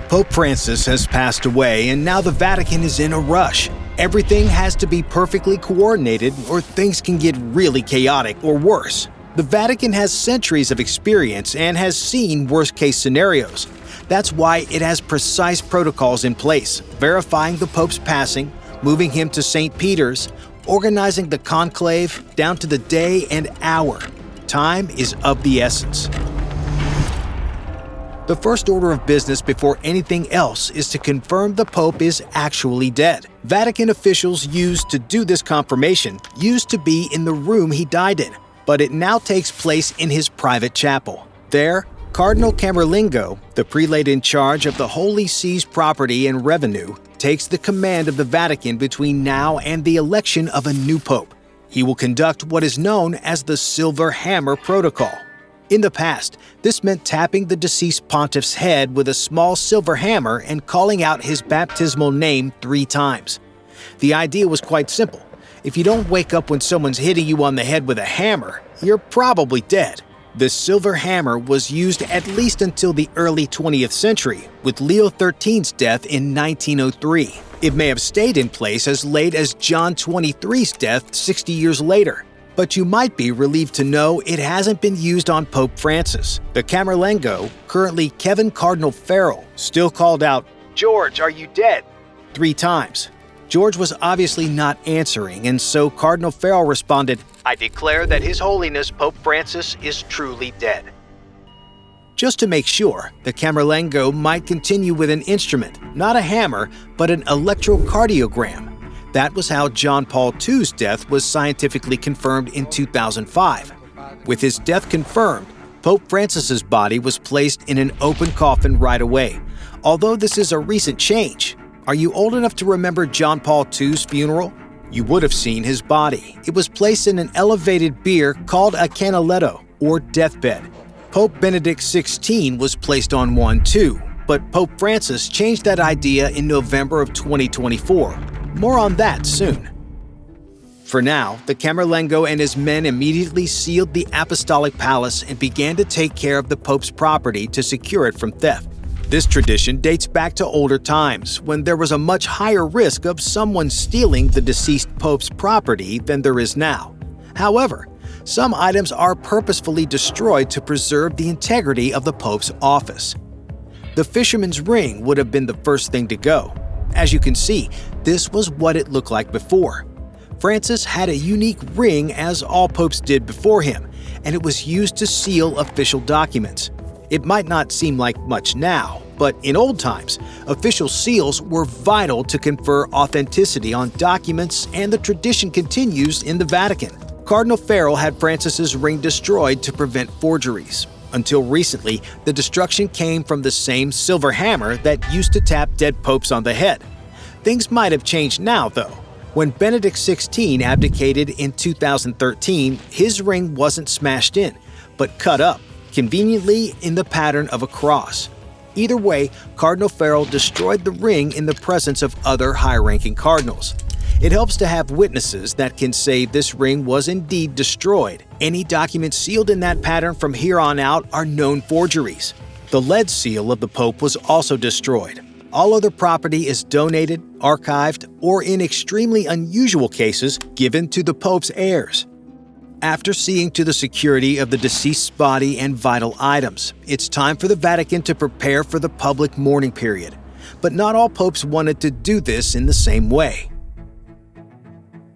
Pope Francis has passed away, and now the Vatican is in a rush. Everything has to be perfectly coordinated, or things can get really chaotic or worse. The Vatican has centuries of experience and has seen worst-case scenarios. That's why it has precise protocols in place, verifying the Pope's passing, moving him to St. Peter's, organizing the conclave down to the day and hour. Time is of the essence. The first order of business before anything else is to confirm the Pope is actually dead. Vatican officials used to do this confirmation used to be in the room he died in, but it now takes place in his private chapel. There, Cardinal Camerlengo, the prelate in charge of the Holy See's property and revenue, takes the command of the Vatican between now and the election of a new pope. He will conduct what is known as the Silver Hammer Protocol. In the past, this meant tapping the deceased pontiff's head with a small silver hammer and calling out his baptismal name 3 times. The idea was quite simple. If you don't wake up when someone's hitting you on the head with a hammer, you're probably dead. The silver hammer was used at least until the early 20th century, with Leo XIII's death in 1903. It may have stayed in place as late as John XXIII's death 60 years later. But you might be relieved to know it hasn't been used on Pope Francis. The Camerlengo, currently Kevin Cardinal Farrell, still called out, "George, are you dead?" 3 times. George was obviously not answering, and so Cardinal Farrell responded, "I declare that His Holiness Pope Francis is truly dead." Just to make sure, the Camerlengo might continue with an instrument, not a hammer, but an electrocardiogram. That was how John Paul II's death was scientifically confirmed in 2005. With his death confirmed, Pope Francis's body was placed in an open coffin right away. Although this is a recent change, are you old enough to remember John Paul II's funeral? You would have seen his body. It was placed in an elevated bier called a canaletto, or deathbed. Pope Benedict XVI was placed on one too, but Pope Francis changed that idea in November of 2024. More on that soon. For now, the Camerlengo and his men immediately sealed the Apostolic Palace and began to take care of the Pope's property to secure it from theft. This tradition dates back to older times, when there was a much higher risk of someone stealing the deceased Pope's property than there is now. However, some items are purposefully destroyed to preserve the integrity of the Pope's office. The fisherman's ring would have been the first thing to go. As you can see, this was what it looked like before. Francis had a unique ring, as all popes did before him, and it was used to seal official documents. It might not seem like much now, but in old times, official seals were vital to confer authenticity on documents, and the tradition continues in the Vatican. Cardinal Farrell had Francis's ring destroyed to prevent forgeries. Until recently, the destruction came from the same silver hammer that used to tap dead popes on the head. Things might have changed now, though. When Benedict XVI abdicated in 2013, his ring wasn't smashed in, but cut up, conveniently in the pattern of a cross. Either way, Cardinal Farrell destroyed the ring in the presence of other high-ranking cardinals. It helps to have witnesses that can say this ring was indeed destroyed. Any documents sealed in that pattern from here on out are known forgeries. The lead seal of the Pope was also destroyed. All other property is donated, archived, or in extremely unusual cases, given to the Pope's heirs. After seeing to the security of the deceased's body and vital items, it's time for the Vatican to prepare for the public mourning period. But not all popes wanted to do this in the same way.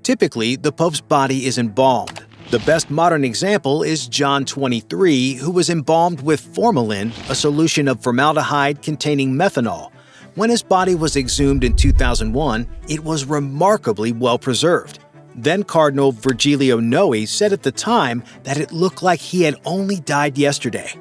Typically, the Pope's body is embalmed. The best modern example is John XXIII, who was embalmed with formalin, a solution of formaldehyde containing methanol. When his body was exhumed in 2001, it was remarkably well preserved. Then Cardinal Virgilio Noe said at the time that it looked like he had only died yesterday.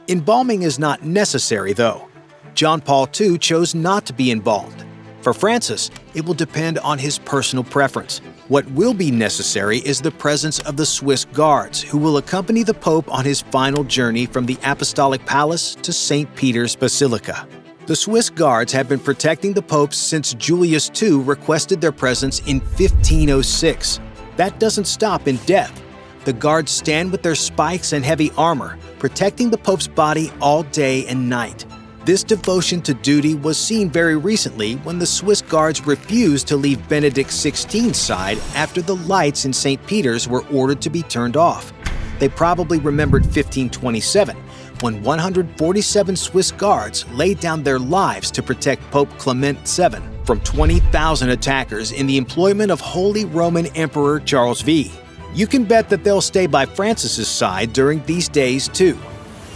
Embalming is not necessary, though. John Paul II chose not to be embalmed. For Francis, it will depend on his personal preference. What will be necessary is the presence of the Swiss Guards, who will accompany the Pope on his final journey from the Apostolic Palace to St. Peter's Basilica. The Swiss Guards have been protecting the Pope since Julius II requested their presence in 1506. That doesn't stop in death. The guards stand with their spikes and heavy armor, protecting the Pope's body all day and night. This devotion to duty was seen very recently when the Swiss guards refused to leave Benedict XVI's side after the lights in St. Peter's were ordered to be turned off. They probably remembered 1527, when 147 Swiss guards laid down their lives to protect Pope Clement VII from 20,000 attackers in the employment of Holy Roman Emperor Charles V. You can bet that they'll stay by Francis's side during these days too.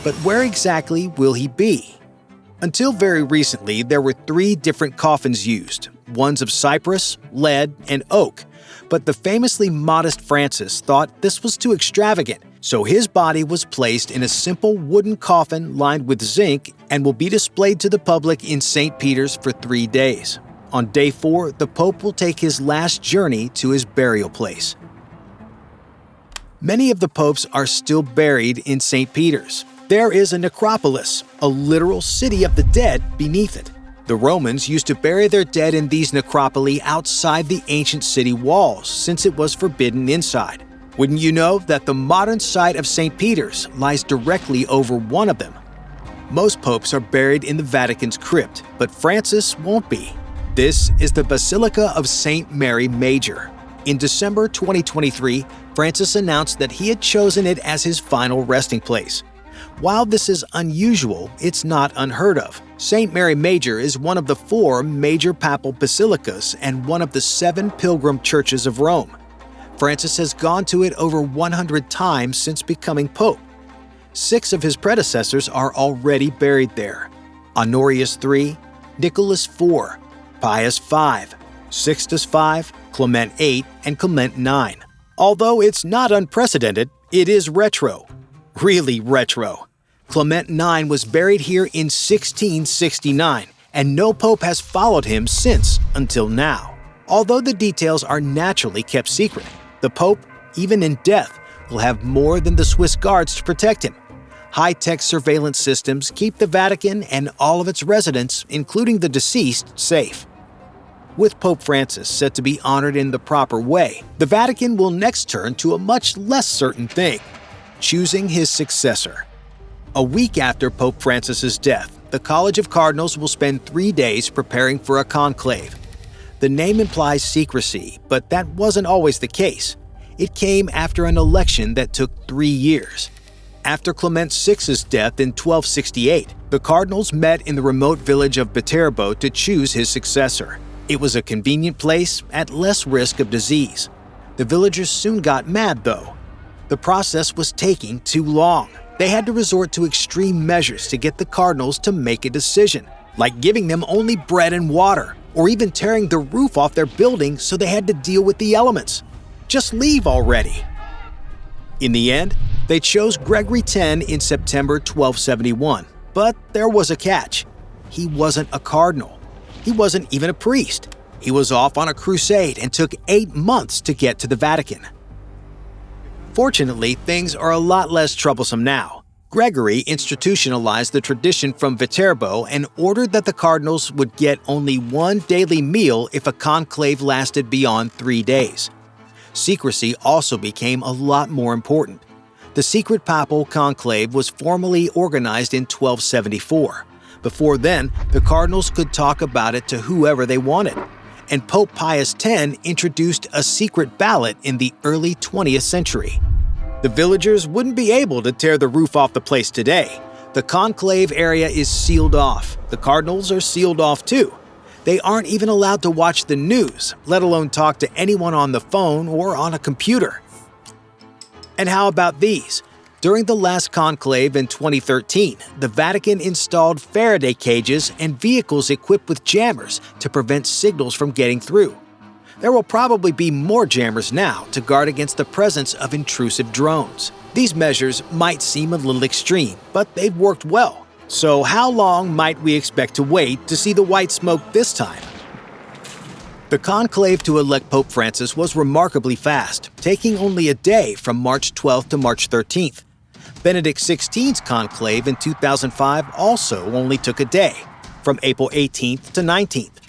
But where exactly will he be? Until very recently, there were 3 different coffins used, ones of cypress, lead, and oak. But the famously modest Francis thought this was too extravagant, so his body was placed in a simple wooden coffin lined with zinc and will be displayed to the public in St. Peter's for 3 days. On day 4, the Pope will take his last journey to his burial place. Many of the popes are still buried in St. Peter's. There is a necropolis, a literal city of the dead, beneath it. The Romans used to bury their dead in these necropoli outside the ancient city walls, since it was forbidden inside. Wouldn't you know that the modern site of St. Peter's lies directly over one of them? Most popes are buried in the Vatican's crypt, but Francis won't be. This is the Basilica of St. Mary Major. In December 2023, Francis announced that he had chosen it as his final resting place. While this is unusual, it's not unheard of. St. Mary Major is one of the 4 major papal basilicas and one of the 7 pilgrim churches of Rome. Francis has gone to it over 100 times since becoming pope. 6 of his predecessors are already buried there: Honorius III, Nicholas IV, Pius V, Sixtus V, Clement VIII, and Clement IX. Although it's not unprecedented, it is retro. Really retro. Clement IX was buried here in 1669, and no pope has followed him since until now. Although the details are naturally kept secret, the pope, even in death, will have more than the Swiss guards to protect him. High-tech surveillance systems keep the Vatican and all of its residents, including the deceased, safe. With Pope Francis set to be honored in the proper way, the Vatican will next turn to a much less certain thing: choosing his successor. A week after Pope Francis's death, the College of Cardinals will spend 3 days preparing for a conclave. The name implies secrecy, but that wasn't always the case. It came after an election that took 3 years. After Clement VI's death in 1268, the cardinals met in the remote village of Viterbo to choose his successor. It was a convenient place at less risk of disease. The villagers soon got mad, though. The process was taking too long. They had to resort to extreme measures to get the cardinals to make a decision, like giving them only bread and water, or even tearing the roof off their building so they had to deal with the elements. Just leave already. In the end, they chose Gregory X in September 1271, but there was a catch. He wasn't a cardinal. He wasn't even a priest. He was off on a crusade and took 8 months to get to the Vatican. Fortunately, things are a lot less troublesome now. Gregory institutionalized the tradition from Viterbo and ordered that the cardinals would get only 1 daily meal if a conclave lasted beyond 3 days. Secrecy also became a lot more important. The secret papal conclave was formally organized in 1274. Before then, the cardinals could talk about it to whoever they wanted. And Pope Pius X introduced a secret ballot in the early 20th century. The villagers wouldn't be able to tear the roof off the place today. The conclave area is sealed off. The cardinals are sealed off too. They aren't even allowed to watch the news, let alone talk to anyone on the phone or on a computer. And how about these? During the last conclave in 2013, the Vatican installed Faraday cages and vehicles equipped with jammers to prevent signals from getting through. There will probably be more jammers now to guard against the presence of intrusive drones. These measures might seem a little extreme, but they've worked well. So how long might we expect to wait to see the white smoke this time? The conclave to elect Pope Francis was remarkably fast, taking only a day from March 12th to March 13th. Benedict XVI's conclave in 2005 also only took a day, from April 18th to 19th.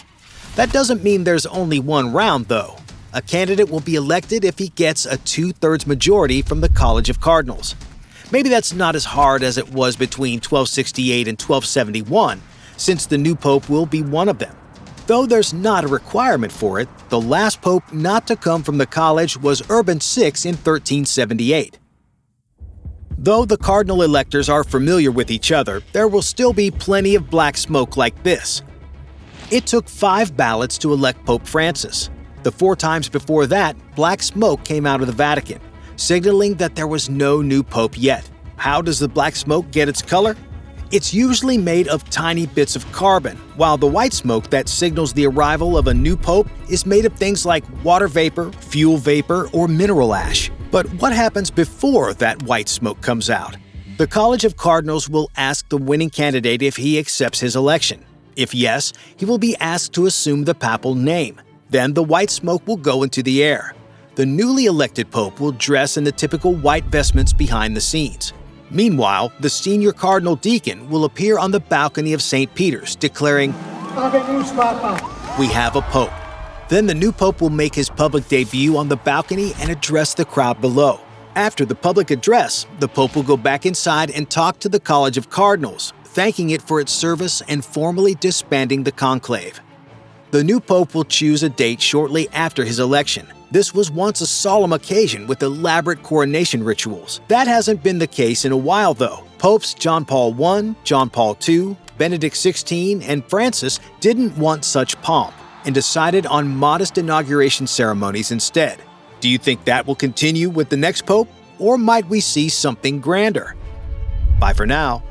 That doesn't mean there's only one round, though. A candidate will be elected if he gets a 2/3 majority from the College of Cardinals. Maybe that's not as hard as it was between 1268 and 1271, since the new pope will be one of them. Though there's not a requirement for it, the last pope not to come from the college was Urban VI in 1378. Though the cardinal electors are familiar with each other, there will still be plenty of black smoke like this. It took 5 ballots to elect Pope Francis. The 4 times before that, black smoke came out of the Vatican, signaling that there was no new pope yet. How does the black smoke get its color? It's usually made of tiny bits of carbon, while the white smoke that signals the arrival of a new pope is made of things like water vapor, fuel vapor, or mineral ash. But what happens before that white smoke comes out? The College of Cardinals will ask the winning candidate if he accepts his election. If yes, he will be asked to assume the papal name. Then the white smoke will go into the air. The newly elected pope will dress in the typical white vestments behind the scenes. Meanwhile, the senior cardinal deacon will appear on the balcony of St. Peter's, declaring, "We have a pope." Then the new pope will make his public debut on the balcony and address the crowd below. After the public address, the pope will go back inside and talk to the College of Cardinals, thanking it for its service and formally disbanding the conclave. The new pope will choose a date shortly after his election. This was once a solemn occasion with elaborate coronation rituals. That hasn't been the case in a while, though. Popes John Paul I, John Paul II, Benedict XVI, and Francis didn't want such pomp and decided on modest inauguration ceremonies instead. Do you think that will continue with the next pope, or might we see something grander? Bye for now.